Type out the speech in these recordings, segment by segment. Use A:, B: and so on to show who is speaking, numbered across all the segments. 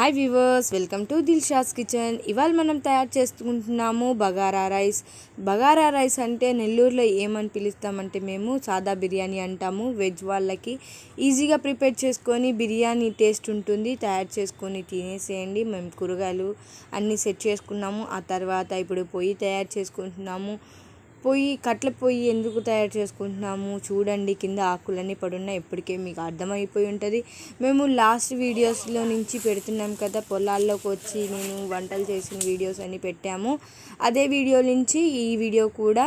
A: Hi viewers, welcome to Dilsha's kitchen. ఇవాళ మనం తయారు చేసుకుంటున్నాము బగారా రైస్ అంటే నెల్లూరులో ఏమని పిలుస్తామంటే మేము సాదా బిర్యానీ అంటాము. వెజ్ వాళ్ళకి ఈజీగా ప్రిపేర్ చేసుకొని బిర్యానీ టేస్ట్ ఉంటుంది. తయారు చేసుకొని తినేసేయండి. మేము కూరగాయలు అన్నీ సెట్ చేసుకున్నాము. ఆ తర్వాత ఇప్పుడు పొయ్యి తయారు చేసుకుంటున్నాము. కట్ల పొయ్యి ఎందుకు తయారు చేసుకుంటున్నాము చూడండి. కింద ఆకులన్నీ పడున్నాయి. ఇప్పటికే మీకు అర్థమైపోయి ఉంటుంది. మేము లాస్ట్ వీడియోస్లో నుంచి పెడుతున్నాం కదా, పొలాల్లోకి వచ్చి నేను వంటలు చేసిన వీడియోస్ అన్నీ పెట్టాము. అదే వీడియో నుంచి ఈ వీడియో కూడా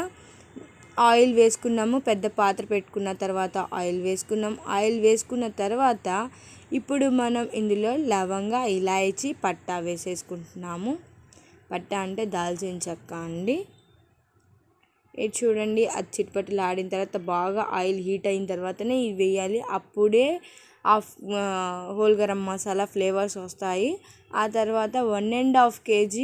A: ఆయిల్ వేసుకున్నాము. పెద్ద పాత్ర పెట్టుకున్న తర్వాత ఆయిల్ వేసుకున్నాం. ఆయిల్ వేసుకున్న తర్వాత ఇప్పుడు మనం ఇందులో లవంగా, ఇలాయచి, పట్టా వేసేసుకుంటున్నాము. పట్టా అంటే దాల్చిన చెక్క అండి. ఇది చూడండి, అది చిట్పట్లు ఆడిన తర్వాత బాగా ఆయిల్ హీట్ అయిన తర్వాతనే ఇది వేయాలి. అప్పుడే హోల్ గరం మసాలా ఫ్లేవర్స్ వస్తాయి. ఆ తర్వాత 1.5 kg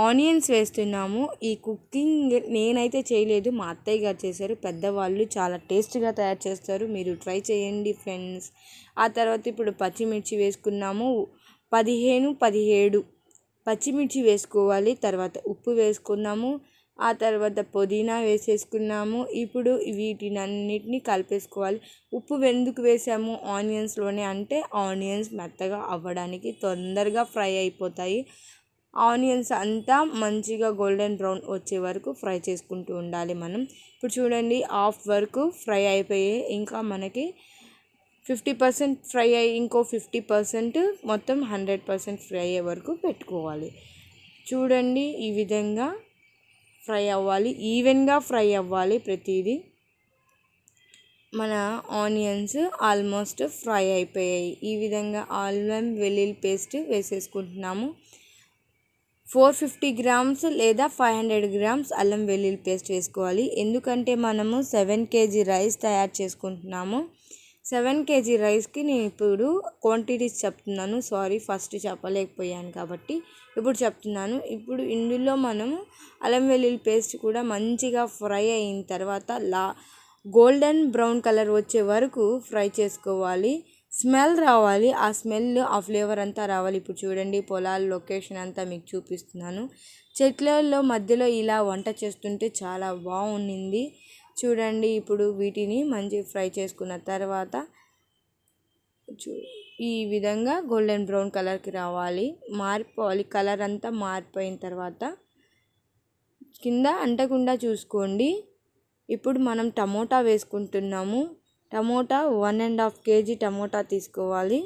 A: ఆనియన్స్ వేస్తున్నాము. ఈ కుకింగ్ నేనైతే చేయలేదు, మా అత్తయ్య గారు చేశారు. పెద్దవాళ్ళు చాలా టేస్ట్గా తయారు చేస్తారు. మీరు ట్రై చేయండి ఫ్రెండ్స్. ఆ తర్వాత ఇప్పుడు పచ్చిమిర్చి వేసుకున్నాము. 17 పచ్చిమిర్చి వేసుకోవాలి. తర్వాత ఉప్పు వేసుకున్నాము. ఆ తర్వాత పుదీనా వేసేసుకున్నాము. ఇప్పుడు వీటినన్నిటిని కలిపేసుకోవాలి. ఉప్పు ఎందుకు వేసాము ఆనియన్స్లోనే అంటే ఆనియన్స్ మెత్తగా అవ్వడానికి, తొందరగా ఫ్రై అయిపోతాయి. ఆనియన్స్ అంతా మంచిగా గోల్డెన్ బ్రౌన్ వచ్చే వరకు ఫ్రై చేసుకుంటూ ఉండాలి మనం. ఇప్పుడు చూడండి, హాఫ్ వరకు ఫ్రై అయిపోయాయి. ఇంకా మనకి 50% ఫ్రై అయ్యి ఇంకో 50% మొత్తం 100% ఫ్రై అయ్యే వరకు పెట్టుకోవాలి. చూడండి, ఈ విధంగా ఫ్రై అవ్వాలి, ఈవెన్గా ఫ్రై అవ్వాలి ప్రతిదీ. మన ఆనియన్స్ ఆల్మోస్ట్ ఫ్రై అయిపోయాయి. ఈ విధంగా అల్లం వెల్లుల్లి పేస్ట్ వేసేసుకుంటున్నాము. 450 grams లేదా 500 grams అల్లం వెల్లుల్లి పేస్ట్ వేసుకోవాలి. ఎందుకంటే మనము 7 kg రైస్ తయారు చేసుకుంటున్నాము. 7 kg రైస్కి నేను ఇప్పుడు క్వాంటిటీస్ చెప్తున్నాను. సారీ, ఫస్ట్ చెప్పలేకపోయాను కాబట్టి ఇప్పుడు చెప్తున్నాను. ఇప్పుడు ఇందులో మనము అల్లం వెల్లుల్లి పేస్ట్ కూడా మంచిగా ఫ్రై అయిన తర్వాత గోల్డెన్ బ్రౌన్ కలర్ వచ్చే వరకు ఫ్రై చేసుకోవాలి. స్మెల్ రావాలి. ఆ స్మెల్, ఆ ఫ్లేవర్ అంతా రావాలి. ఇప్పుడు చూడండి, పొలాల లొకేషన్ అంతా మీకు చూపిస్తున్నాను. చెట్లలో మధ్యలో ఇలా వంట చేస్తుంటే చాలా బాగుండింది. చూడండి, ఇప్పుడు వీటిని మంచిగా ఫ్రై చేసుకున్న తర్వాత ఈ విధంగా గోల్డెన్ బ్రౌన్ కలర్కి రావాలి, మారిపోవాలి. కలర్ అంతా మారిపోయిన తర్వాత కింద అంటకుండా చూసుకోండి. ఇప్పుడు మనం టమోటా వేసుకుంటున్నాము. టమోటా 1.5 kg టమోటా తీసుకోవాలి.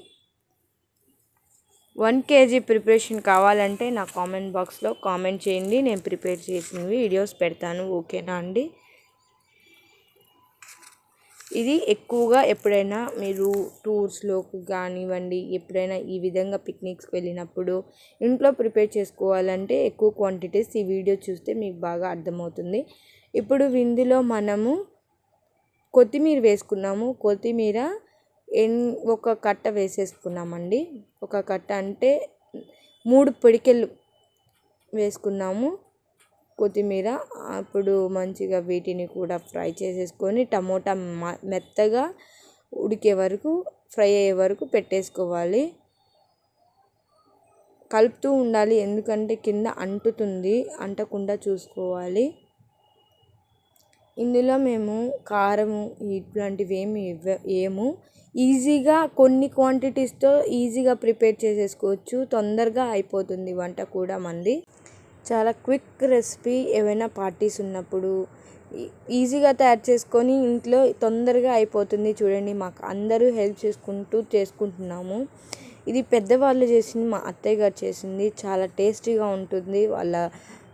A: 1 kg ప్రిపరేషన్ కావాలంటే నా కామెంట్ బాక్స్లో కామెంట్ చేయండి. నేను ప్రిపేర్ చేసిన వీడియోస్ పెడతాను. ఓకేనా అండి? ఇది ఎక్కువగా ఎప్పుడైనా మీరు టూర్స్లోకి కానివ్వండి, ఎప్పుడైనా ఈ విధంగా పిక్నిక్స్కి వెళ్ళినప్పుడు ఇంట్లో ప్రిపేర్ చేసుకోవాలంటే ఎక్కువ క్వాంటిటీస్ ఈ వీడియో చూస్తే మీకు బాగా అర్థమవుతుంది. ఇప్పుడు ఇందులో మనము కొత్తిమీర వేసుకున్నాము. కొత్తిమీర ఒక కట్ట వేసేసుకున్నామండి. ఒక కట్ట అంటే 3 పిడికెళ్ళు వేసుకున్నాము కొత్తిమీర. అప్పుడు మంచిగా వీటిని కూడా ఫ్రై చేసేసుకొని టమోటా మెత్తగా ఉడికే వరకు, ఫ్రై అయ్యే వరకు పెట్టేసుకోవాలి. కలుపుతూ ఉండాలి, ఎందుకంటే కింద అంటుతుంది, అంటకుండా చూసుకోవాలి. ఇందులో మేము కారము ఇట్లాంటివి ఏము ఈజీగా కొన్ని క్వాంటిటీస్తో ఈజీగా ప్రిపేర్ చేసేసుకోవచ్చు. తొందరగా అయిపోతుంది వంట కూడా మంది. చాలా క్విక్ రెసిపీ. ఏవైనా పార్టీస్ ఉన్నప్పుడు ఈజీగా తయారు చేసుకొని ఇంట్లో తొందరగా అయిపోతుంది. చూడండి, మాకు అందరూ హెల్ప్ చేసుకుంటున్నాము. ఇది పెద్దవాళ్ళు చేసింది, మా అత్తయ్య గారు చేసింది. చాలా టేస్టీగా ఉంటుంది.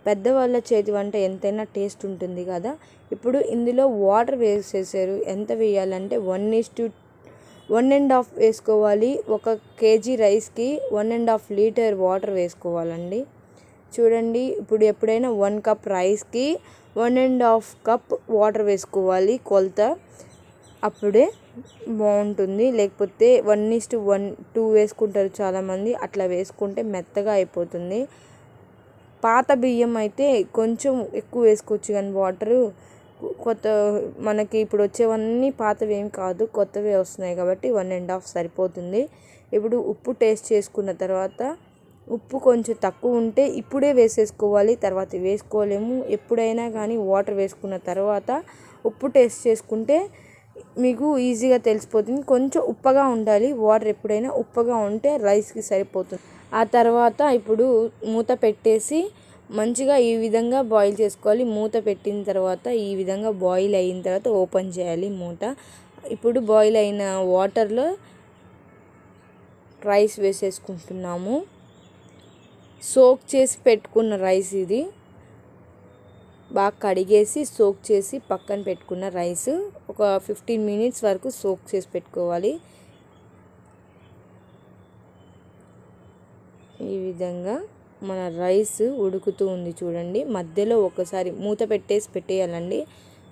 A: పెద్దవాళ్ళ చేతి వంట ఎంతైనా టేస్ట్ ఉంటుంది కదా. ఇప్పుడు ఇందులో వాటర్ వేసేసారు. ఎంత వేయాలంటే 1:1.5 వేసుకోవాలి. 1 kg రైస్కి 1.5 లీటర్ వాటర్ వేసుకోవాలండి. చూడండి, ఇప్పుడు ఎప్పుడైనా 1 కప్ రైస్కి 1.5 కప్ వాటర్ వేసుకోవాలి కొలత. అప్పుడే బాగుంటుంది. లేకపోతే 1:2 వేసుకుంటారు చాలామంది. అట్లా వేసుకుంటే మెత్తగా అయిపోతుంది. పాత బియ్యం అయితే కొంచెం ఎక్కువ వేసుకోవచ్చు, కానీ వాటరు మనకి ఇప్పుడు వచ్చేవన్నీ పాతవి ఏం కాదు, కొత్తవే వస్తున్నాయి కాబట్టి 1.5 సరిపోతుంది. ఇప్పుడు ఉప్పు టేస్ట్ చేసుకున్న తర్వాత ఉప్పు కొంచెం తక్కువ ఉంటే ఇప్పుడే వేసేసుకోవాలి, తర్వాత వేసుకోలేము. ఎప్పుడైనా కానీ వాటర్ వేసుకున్న తర్వాత ఉప్పు టేస్ట్ చేసుకుంటే మీకు ఈజీగా తెలిసిపోతుంది. కొంచెం ఉప్పగా ఉండాలి వాటర్, ఎప్పుడైనా ఉప్పగా ఉంటే రైస్కి సరిపోతుంది. ఆ తర్వాత ఇప్పుడు మూత పెట్టేసి మంచిగా ఈ విధంగా బాయిల్ చేసుకోవాలి. మూత పెట్టిన తర్వాత ఈ విధంగా బాయిల్ అయిన తర్వాత ఓపెన్ చేయాలి మూత. ఇప్పుడు బాయిల్ అయిన వాటర్లో రైస్ వేసేసుకుంటున్నాము. సోక్ చేసి పెట్టుకున్న రైస్ ఇది, బాగా కడిగేసి సోక్ చేసి పక్కన పెట్టుకున్న రైస్ ఒక 15 minutes వరకు సోక్ చేసి పెట్టుకోవాలి. ఈ విధంగా మన రైస్ ఉడుకుతూ ఉంది చూడండి. మధ్యలో ఒకసారి మూత పెట్టేయాలండి.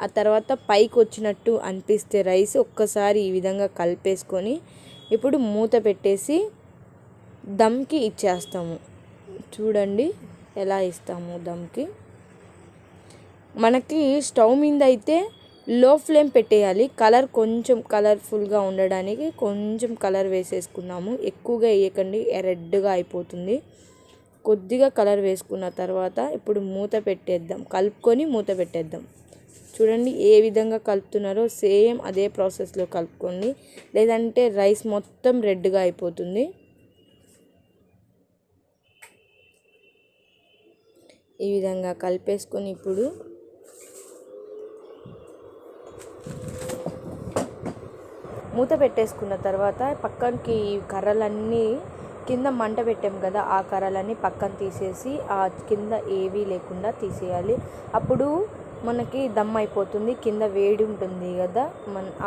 A: ఆ తర్వాత పైకి వచ్చినట్టు అనిపిస్తే రైస్ ఒక్కసారి ఈ విధంగా కలిపేసుకొని ఇప్పుడు మూత పెట్టేసి దమ్కి ఇచ్చేస్తాము. చూడండి ఎలా ఇస్తాము దమ్కి. మనకి స్టవ్ మీద అయితే లో ఫ్లేమ్ పెట్టేయాలి. కలర్ కొంచెం కలర్ఫుల్గా ఉండడానికి కొంచెం కలర్ వేసేసుకున్నాము. ఎక్కువగా వేయకండి, రెడ్గా అయిపోతుంది. కొద్దిగా కలర్ వేసుకున్న తర్వాత ఇప్పుడు మూత పెట్టేద్దాం. కలుపుకొని మూత పెట్టేద్దాం. చూడండి ఏ విధంగా కలుపుతున్నారో సేమ్ అదే ప్రాసెస్లో కలుపుకోండి, లేదంటే రైస్ మొత్తం రెడ్గా అయిపోతుంది. ఈ విధంగా కలిపేసుకొని ఇప్పుడు మూత పెట్టేసుకున్న తర్వాత పక్కనకి కర్రలన్నీ కింద మంట పెట్టాం కదా, ఆ కర్రలన్నీ పక్కన తీసేసి ఆ కింద ఏవీ లేకుండా తీసేయాలి. అప్పుడు మనకి దమ్ అయిపోతుంది. కింద వేడి ఉంటుంది కదా,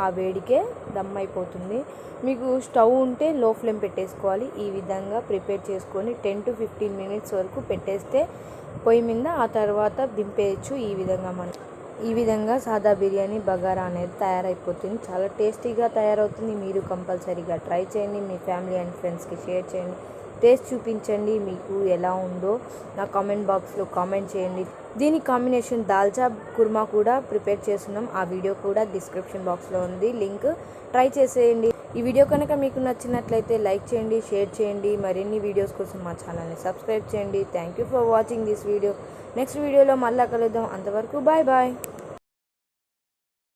A: ఆ వేడికే దమ్ అయిపోతుంది. మీకు స్టవ్ ఉంటే లో ఫ్లేమ్ పెట్టేసుకోవాలి. ఈ విధంగా ప్రిపేర్ చేసుకొని 10 to 15 minutes వరకు పెట్టేస్తే పొయ్యి మీద, ఆ తర్వాత దింపేయచ్చు. ఈ విధంగా సాదా బిర్యానీ బగారా అనేది తయారైపోతుంది. చాలా టేస్టీగా తయారవుతుంది. మీరు కంపల్సరీగా ట్రై చేయండి. మీ ఫ్యామిలీ అండ్ ఫ్రెండ్స్కి షేర్ చేయండి. టేస్ట్ చూపించండి మీకు ఎలా ఉందో నా కామెంట్ బాక్స్లో కామెంట్ చేయండి. దీని కాంబినేషన్ దాల్చా కుర్మా కూడా ప్రిపేర్ చేస్తున్నాం. ఆ వీడియో కూడా డిస్క్రిప్షన్ బాక్స్లో ఉంది, లింక్. ట్రై చేసేయండి. ఈ వీడియో కనుక మీకు నచ్చినట్లయితే లైక్ చేయండి, షేర్ చేయండి. మరిన్ని వీడియోస్ కోసం మా ఛానల్ని సబ్స్క్రైబ్ చేయండి. Thank you for watching this video. Next వీడియోలో మళ్ళీ కలుద్దాం. అంతవరకు బాయ్ బాయ్.